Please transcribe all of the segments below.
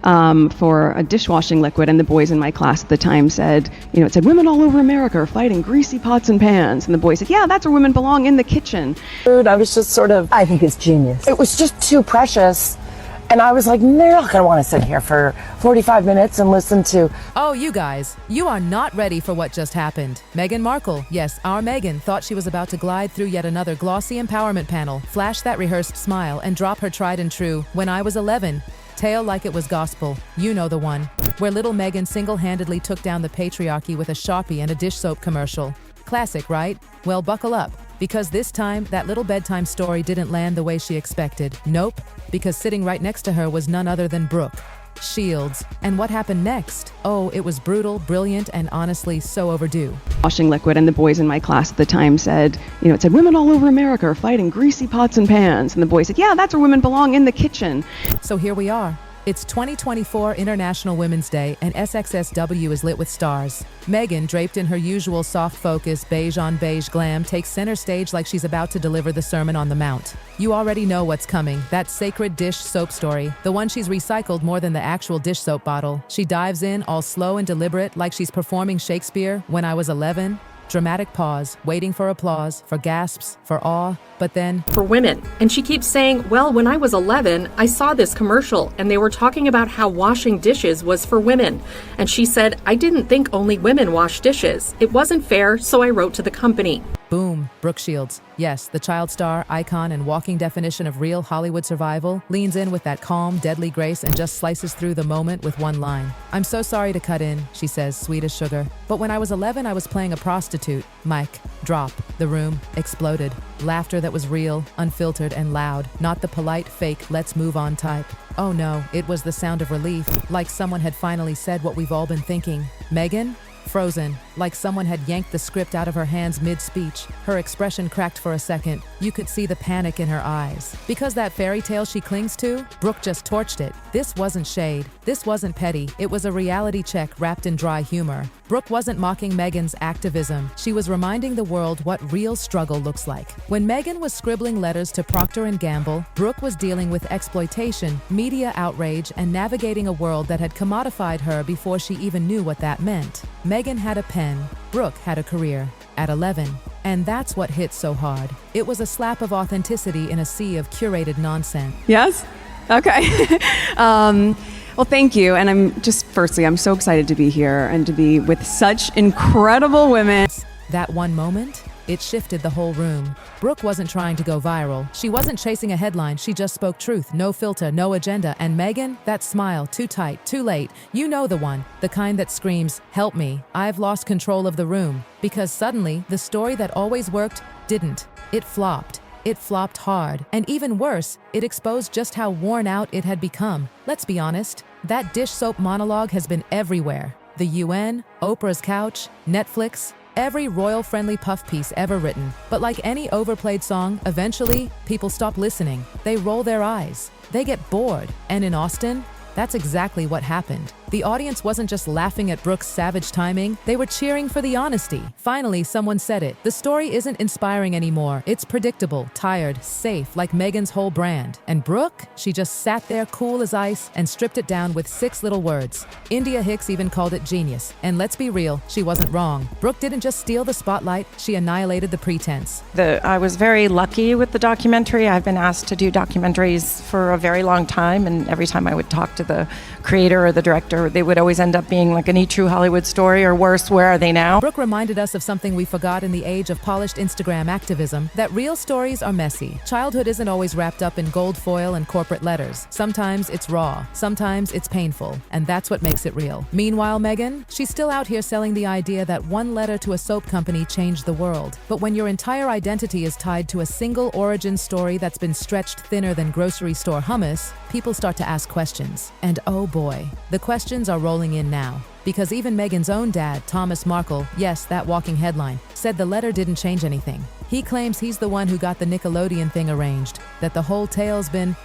for a dishwashing liquid, and the boys in my class at the time said, it said, women all over America are fighting greasy pots and pans. And the boys said, yeah, that's where women belong, in the kitchen. I was just I think it's genius. It was just too precious. And I was like, they're not going to want to sit here for 45 minutes and listen to... Oh, you guys, you are not ready for what just happened. Meghan Markle, yes, our Meghan, thought she was about to glide through yet another glossy empowerment panel, flash that rehearsed smile, and drop her tried and true "When I Was 11" tale like it was gospel. You know the one, where little Meghan single-handedly took down the patriarchy with a Sharpie and a dish soap commercial. Classic, right? Well, buckle up. Because this time, that little bedtime story didn't land the way she expected. Nope, because sitting right next to her was none other than Brooke Shields. And what happened next? Oh, it was brutal, brilliant, and honestly so overdue. Washing liquid, and the boys in my class at the time said, it said, women all over America are fighting greasy pots and pans. And the boys said, yeah, that's where women belong, in the kitchen. So here we are. It's 2024 International Women's Day, and SXSW is lit with stars. Meghan, draped in her usual soft-focus beige-on-beige glam, takes center stage like she's about to deliver the Sermon on the Mount. You already know what's coming, that sacred dish soap story, the one she's recycled more than the actual dish soap bottle. She dives in, all slow and deliberate, like she's performing Shakespeare, When I Was 11. Dramatic pause, waiting for applause, for gasps, for awe, but then... For women. And she keeps saying, well, when I was 11, I saw this commercial and they were talking about how washing dishes was for women. And she said, I didn't think only women wash dishes. It wasn't fair, so I wrote to the company. Boom, Brooke Shields. Yes, the child star, icon, and walking definition of real Hollywood survival, leans in with that calm, deadly grace and just slices through the moment with one line. I'm so sorry to cut in, she says, sweet as sugar. But when I was 11, I was playing a prostitute. Mic, drop. The room exploded. Laughter that was real, unfiltered, and loud. Not the polite, fake, let's move on type. Oh no, it was the sound of relief, like someone had finally said what we've all been thinking. Meghan? Frozen, like someone had yanked the script out of her hands mid-speech. Her expression cracked for a second. You could see the panic in her eyes. Because that fairy tale she clings to, Brooke just torched it. This wasn't shade. This wasn't petty. It was a reality check wrapped in dry humor. Brooke wasn't mocking Meghan's activism. She was reminding the world what real struggle looks like. When Meghan was scribbling letters to Procter & Gamble, Brooke was dealing with exploitation, media outrage, and navigating a world that had commodified her before she even knew what that meant. Meghan had a pen. Brooke had a career. At 11. And that's what hit so hard. It was a slap of authenticity in a sea of curated nonsense. Yes? Okay. Well, thank you. And firstly, I'm so excited to be here and to be with such incredible women. That one moment, it shifted the whole room. Brooke wasn't trying to go viral. She wasn't chasing a headline. She just spoke truth, no filter, no agenda. And Meghan, that smile, too tight, too late. You know the one, the kind that screams, help me, I've lost control of the room. Because suddenly, the story that always worked didn't. It flopped. It flopped hard. And even worse, it exposed just how worn out it had become. Let's be honest, that dish soap monologue has been everywhere. The UN, Oprah's couch, Netflix, every royal-friendly puff piece ever written. But like any overplayed song, eventually, people stop listening. They roll their eyes. They get bored. And in Austin, that's exactly what happened. The audience wasn't just laughing at Brooke's savage timing, they were cheering for the honesty. Finally, someone said it. The story isn't inspiring anymore. It's predictable, tired, safe, like Meghan's whole brand. And Brooke? She just sat there cool as ice and stripped it down with 6 little words. India Hicks even called it genius. And let's be real, she wasn't wrong. Brooke didn't just steal the spotlight, she annihilated the pretense. I was very lucky with the documentary. I've been asked to do documentaries for a very long time, and every time I would talk to the creator or the director, they would always end up being like any true Hollywood story, or worse, where are they now? Brooke reminded us of something we forgot in the age of polished Instagram activism, that real stories are messy. Childhood isn't always wrapped up in gold foil and corporate letters. Sometimes it's raw, sometimes it's painful, and that's what makes it real. Meanwhile, Meghan, she's still out here selling the idea that one letter to a soap company changed the world. But when your entire identity is tied to a single origin story that's been stretched thinner than grocery store hummus, people start to ask questions. And oh boy, the questions are rolling in now. Because even Meghan's own dad, Thomas Markle, yes, that walking headline, said the letter didn't change anything. He claims he's the one who got the Nickelodeon thing arranged, that the whole tale's been,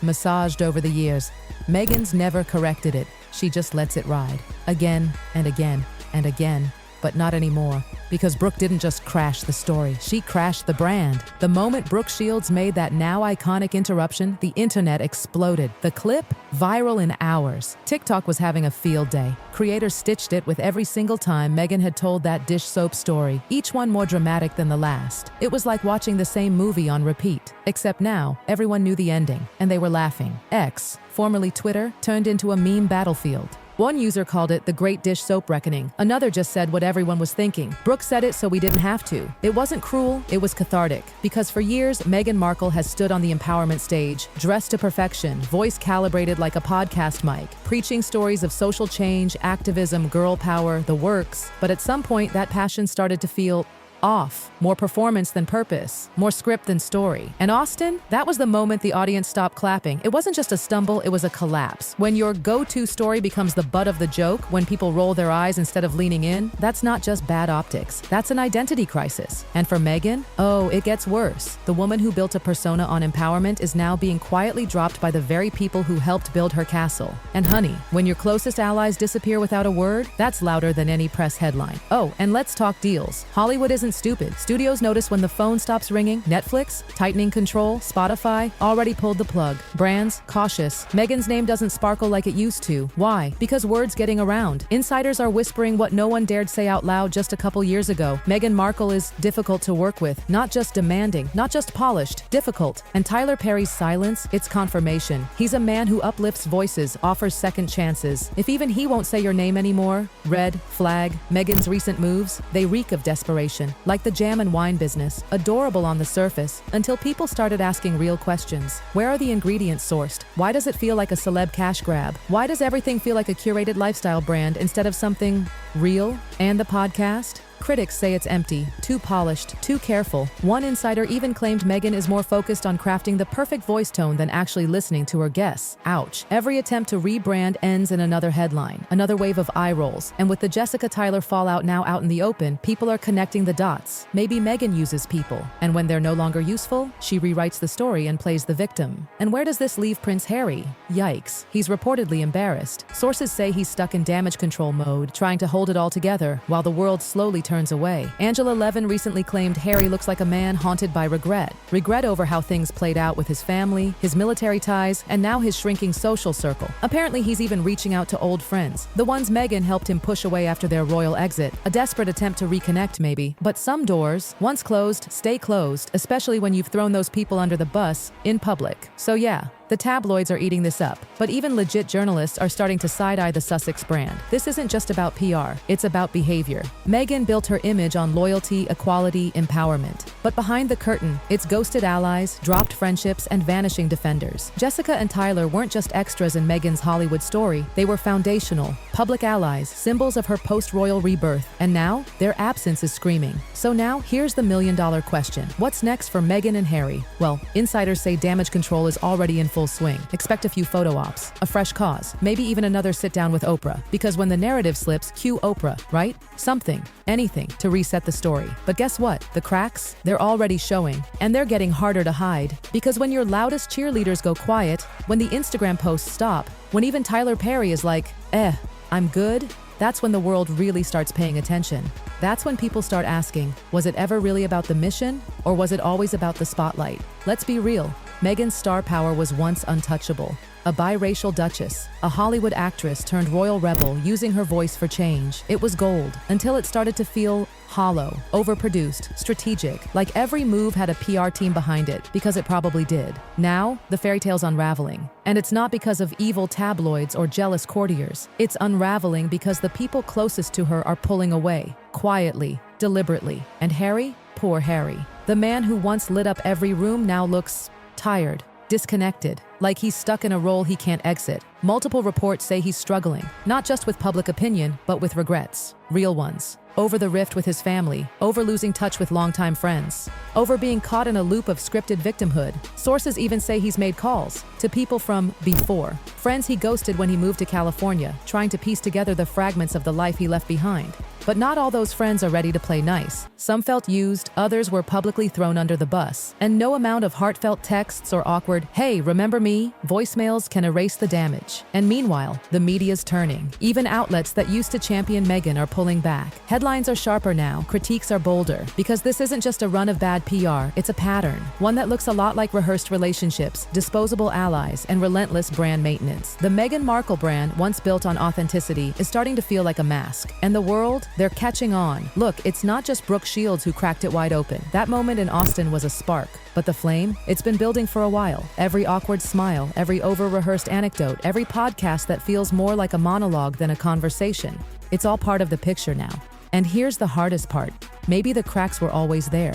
massaged over the years. Meghan's never corrected it. She just lets it ride. Again and again and again. But not anymore. Because Brooke didn't just crash the story, she crashed the brand. The moment Brooke Shields made that now iconic interruption, the internet exploded. The clip, viral in hours. TikTok was having a field day. Creators stitched it with every single time Meghan had told that dish soap story, each one more dramatic than the last. It was like watching the same movie on repeat. Except now, everyone knew the ending, and they were laughing. X, formerly Twitter, turned into a meme battlefield. One user called it the Great Dish Soap Reckoning. Another just said what everyone was thinking. Brooke said it so we didn't have to. It wasn't cruel, it was cathartic. Because for years, Meghan Markle has stood on the empowerment stage, dressed to perfection, voice calibrated like a podcast mic, preaching stories of social change, activism, girl power, the works. But at some point, that passion started to feel off. More performance than purpose. More script than story. And Austin, that was the moment the audience stopped clapping. It wasn't just a stumble, it was a collapse. When your go-to story becomes the butt of the joke, when people roll their eyes instead of leaning in, that's not just bad optics. That's an identity crisis. And for Meghan, oh, it gets worse. The woman who built a persona on empowerment is now being quietly dropped by the very people who helped build her castle. And honey, when your closest allies disappear without a word, that's louder than any press headline. Oh, and let's talk deals. Hollywood isn't stupid. Studios notice when the phone stops ringing. Netflix, tightening control, Spotify, already pulled the plug. Brands, cautious. Meghan's name doesn't sparkle like it used to. Why? Because word's getting around. Insiders are whispering what no one dared say out loud just a couple years ago. Meghan Markle is difficult to work with. Not just demanding, not just polished, difficult. And Tyler Perry's silence, it's confirmation. He's a man who uplifts voices, offers second chances. If even he won't say your name anymore, red flag. Meghan's recent moves, they reek of desperation. Like the jam and wine business, adorable on the surface, until people started asking real questions. Where are the ingredients sourced? Why does it feel like a celeb cash grab? Why does everything feel like a curated lifestyle brand instead of something real? And the podcast? Critics say it's empty, too polished, too careful. One insider even claimed Meghan is more focused on crafting the perfect voice tone than actually listening to her guests. Ouch. Every attempt to rebrand ends in another headline, another wave of eye rolls. And with the Jessica Tyler fallout now out in the open, people are connecting the dots. Maybe Meghan uses people, and when they're no longer useful, she rewrites the story and plays the victim. And where does this leave Prince Harry? Yikes. He's reportedly embarrassed. Sources say he's stuck in damage control mode, trying to hold it all together, while the world slowly turns away. Angela Levin recently claimed Harry looks like a man haunted by regret. Regret over how things played out with his family, his military ties, and now his shrinking social circle. Apparently, he's even reaching out to old friends, the ones Meghan helped him push away after their royal exit. A desperate attempt to reconnect, maybe. But some doors, once closed, stay closed, especially when you've thrown those people under the bus in public. So yeah, the tabloids are eating this up, but even legit journalists are starting to side-eye the Sussex brand. This isn't just about PR, it's about behavior. Meghan built her image on loyalty, equality, empowerment. But behind the curtain, it's ghosted allies, dropped friendships, and vanishing defenders. Jessica and Tyler weren't just extras in Meghan's Hollywood story, they were foundational, public allies, symbols of her post-royal rebirth, and now, their absence is screaming. So now, here's the million-dollar question. What's next for Meghan and Harry? Well, insiders say damage control is already in full swing. Expect a few photo ops, a fresh cause, maybe even another sit-down with Oprah. Because when the narrative slips, cue Oprah, right? Something, anything, to reset the story. But guess what? The cracks, they're already showing. And they're getting harder to hide. Because when your loudest cheerleaders go quiet, when the Instagram posts stop, when even Tyler Perry is like, I'm good, that's when the world really starts paying attention. That's when people start asking, was it ever really about the mission, or was it always about the spotlight? Let's be real. Meghan's star power was once untouchable. A biracial duchess, a Hollywood actress turned royal rebel using her voice for change. It was gold, until it started to feel hollow, overproduced, strategic, like every move had a PR team behind it, because it probably did. Now, the fairy tale's unraveling. And it's not because of evil tabloids or jealous courtiers. It's unraveling because the people closest to her are pulling away, quietly, deliberately. And Harry? Poor Harry. The man who once lit up every room now looks tired, disconnected, like he's stuck in a role he can't exit. Multiple reports say he's struggling, not just with public opinion, but with regrets, real ones. Over the rift with his family, over losing touch with longtime friends, over being caught in a loop of scripted victimhood. Sources even say he's made calls to people from before, friends he ghosted when he moved to California, trying to piece together the fragments of the life he left behind. But not all those friends are ready to play nice. Some felt used, others were publicly thrown under the bus. And no amount of heartfelt texts or awkward, "Hey, remember me?" voicemails can erase the damage. And meanwhile, the media's turning. Even outlets that used to champion Meghan are pulling back. Headlines are sharper now, critiques are bolder. Because this isn't just a run of bad PR, it's a pattern. One that looks a lot like rehearsed relationships, disposable allies, and relentless brand maintenance. The Meghan Markle brand, once built on authenticity, is starting to feel like a mask. And the world, they're catching on. Look, it's not just Brooke Shields who cracked it wide open. That moment in Austin was a spark. But the flame? It's been building for a while. Every awkward smile, every over-rehearsed anecdote, every podcast that feels more like a monologue than a conversation. It's all part of the picture now. And here's the hardest part. Maybe the cracks were always there.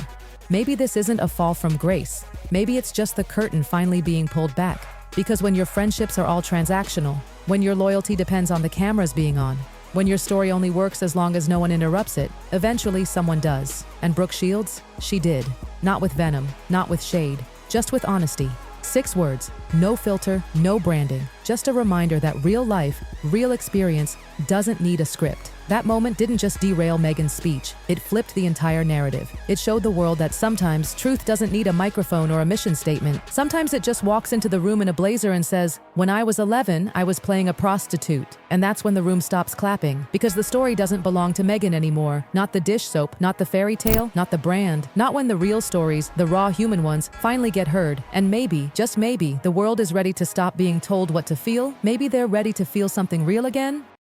Maybe this isn't a fall from grace. Maybe it's just the curtain finally being pulled back. Because when your friendships are all transactional, when your loyalty depends on the cameras being on, when your story only works as long as no one interrupts it, eventually someone does. And Brooke Shields? She did. Not with venom, not with shade, just with honesty. 6 words, no filter, no branding. Just a reminder that real life, real experience doesn't need a script. That moment didn't just derail Meghan's speech, it flipped the entire narrative. It showed the world that sometimes truth doesn't need a microphone or a mission statement. Sometimes it just walks into the room in a blazer and says, "When I was 11, I was playing a prostitute." And that's when the room stops clapping, because the story doesn't belong to Meghan anymore. Not the dish soap, not the fairy tale, not the brand. Not when the real stories, the raw human ones, finally get heard. And maybe, just maybe, the world is ready to stop being told what to feel. Maybe they're ready to feel something real again.